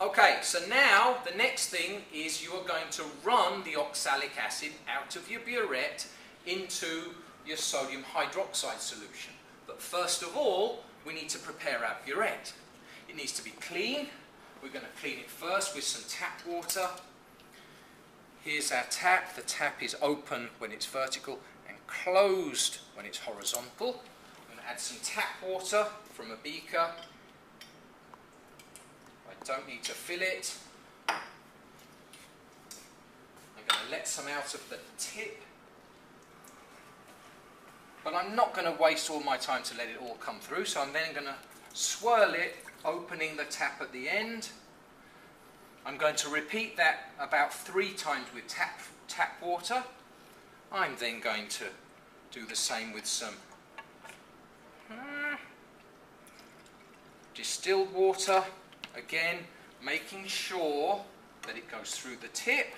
Okay, so now the next thing is you are going to run the oxalic acid out of your burette into your sodium hydroxide solution. But first of all, we need to prepare our burette. It needs to be clean. We're going to clean it first with some tap water. Here's our tap. The tap is open when it's vertical and closed when it's horizontal. I'm going to add some tap water from a beaker. I don't need to fill it. I'm going to let some out of the tip. But I'm not going to waste all my time to let it all come through, so I'm then going to swirl it, opening the tap at the end. I'm going to repeat that about 3 times with tap water. I'm then going to do the same with some distilled water. Again, making sure that it goes through the tip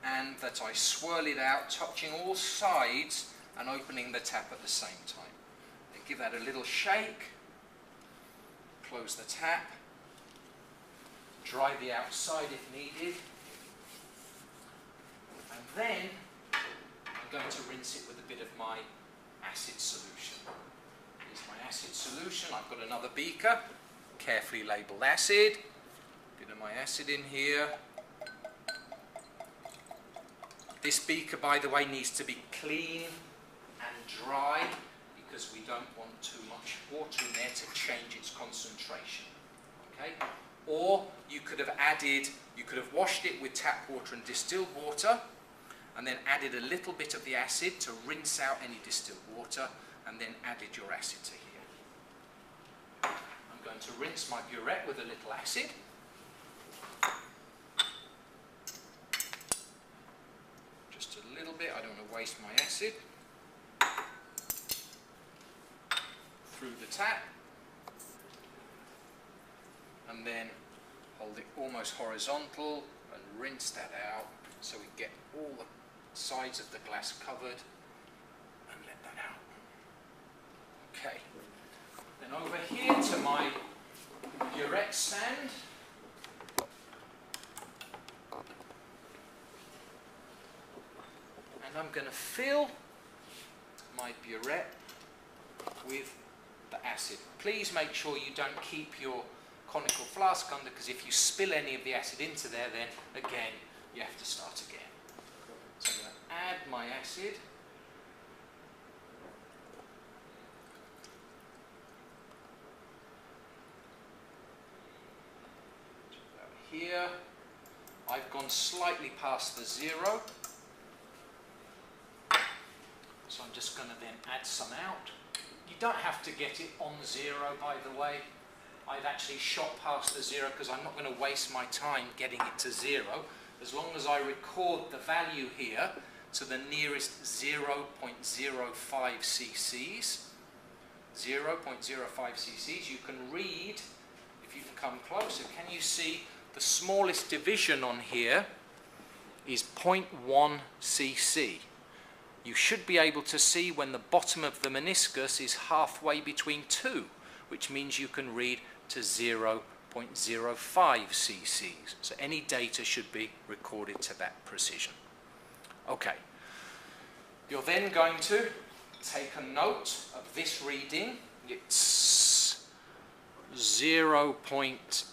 and that I swirl it out, touching all sides and opening the tap at the same time. Then give that a little shake, close the tap, dry the outside if needed, and then I'm going to rinse it with a bit of my acid solution. Here's my acid solution. I've got another beaker, carefully labelled acid, bit of my acid in here. This beaker, by the way, needs to be clean and dry because we don't want too much water in there to change its concentration. Okay? Or you could have washed it with tap water and distilled water and then added a little bit of the acid to rinse out any distilled water and then added your acid to here. I'm going to rinse my burette with a little acid. Just a little bit, I don't want to waste my acid. Through the tap. And then hold it almost horizontal and rinse that out so we get all the sides of the glass covered and let that out. Okay, then over here to my burette stand. And I'm going to fill my burette with the acid. Please make sure you don't keep your conical flask under, because if you spill any of the acid into there, then again you have to start again. So I'm going to add my acid. Here, I've gone slightly past the 0. So I'm just going to then add some out. You don't have to get it on 0, by the way. I've actually shot past the 0 because I'm not going to waste my time getting it to 0. As long as I record the value here to the nearest 0.05 cc's, 0.05 cc's, you can read, if you can come closer, can you see the smallest division on here is 0.1 cc. You should be able to see when the bottom of the meniscus is halfway between 2, which means you can read to 0.05 cc's. So any data should be recorded to that precision. Okay. You're then going to take a note of this reading. It's 0.60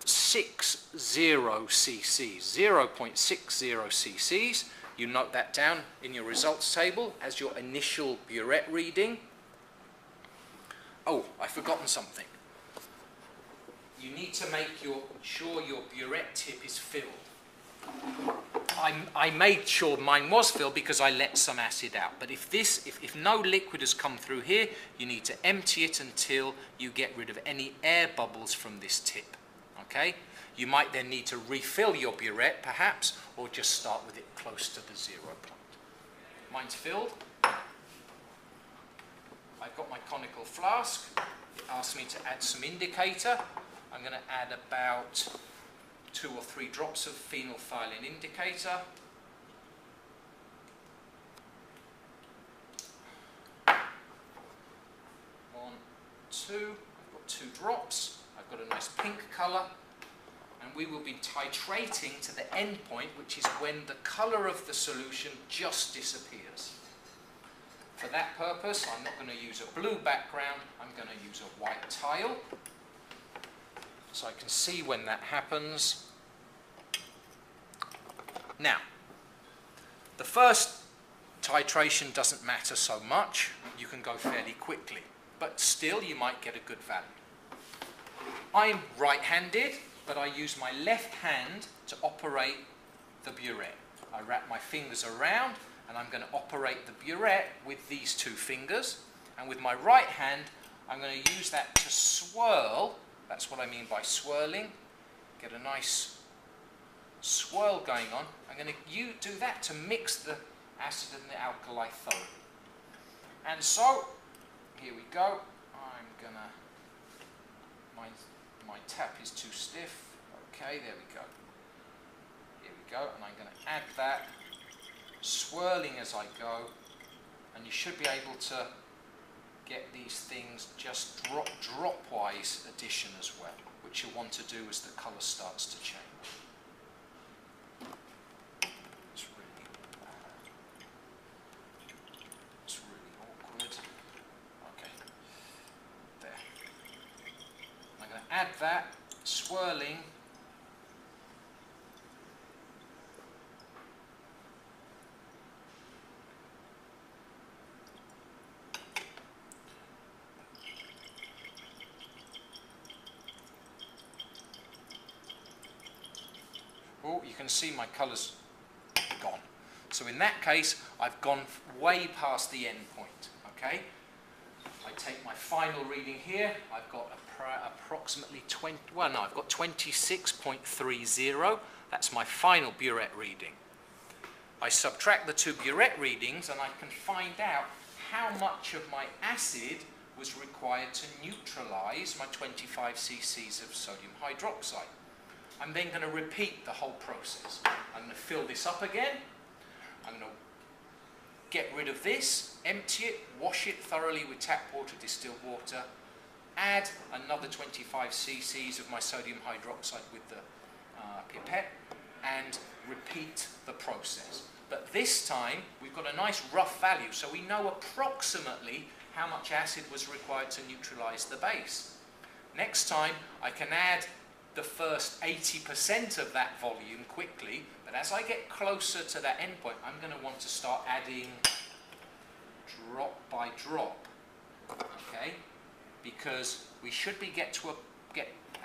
cc's. 0.60 cc's. You note that down in your results table as your initial burette reading. Oh, I've forgotten something. You need to make sure your burette tip is filled. I made sure mine was filled because I let some acid out. But if no liquid has come through here, you need to empty it until you get rid of any air bubbles from this tip. Okay? You might then need to refill your burette, perhaps, or just start with it close to the 0 point. Mine's filled. I've got my conical flask. It asks me to add some indicator. I'm going to add about 2 or 3 drops of phenolphthalein indicator. One, two. I've got 2 drops. I've got a nice pink colour, and we will be titrating to the end point, which is when the colour of the solution just disappears. For that purpose, I'm not going to use a blue background, I'm going to use a white tile. So I can see when that happens. Now, the first titration doesn't matter so much. You can go fairly quickly, but still you might get a good value. I'm right-handed, but I use my left hand to operate the burette. I wrap my fingers around, and I'm going to operate the burette with these two fingers. And with my right hand, I'm going to use that to swirl. That's what I mean by swirling. Get a nice swirl going on. I'm going to do that to mix the acid and the alkali thoroughly. And so, here we go. I'm going to... My tap is too stiff. Okay, there we go. Here we go, and I'm going to add that, swirling as I go, and you should be able to get these things just drop-wise addition as well, which you want to do as the colour starts to change. It's really awkward. Okay, there. I'm going to add that, swirling. Oh, you can see my colours gone. So in that case, I've gone way past the end point, okay? I take my final reading here. I've got approximately 26.30. That's my final burette reading. I subtract the two burette readings and I can find out how much of my acid was required to neutralise my 25 cc's of sodium hydroxide. I'm then going to repeat the whole process. I'm going to fill this up again. I'm going to get rid of this, empty it, wash it thoroughly with tap water, distilled water, add another 25 cc's of my sodium hydroxide with the pipette, and repeat the process. But this time, we've got a nice rough value, so we know approximately how much acid was required to neutralise the base. Next time, I can add the first 80% of that volume quickly, but as I get closer to that endpoint, I'm going to want to start adding drop by drop, okay? Because we should be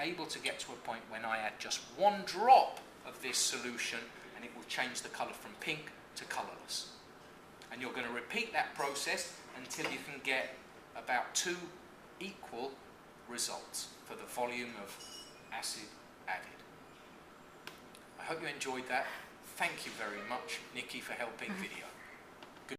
able to get to a point when I add just one drop of this solution, and it will change the colour from pink to colourless. And you're going to repeat that process until you can get about 2 equal results for the volume of acid added. I hope you enjoyed that. Thank you very much, Nikki, for helping video.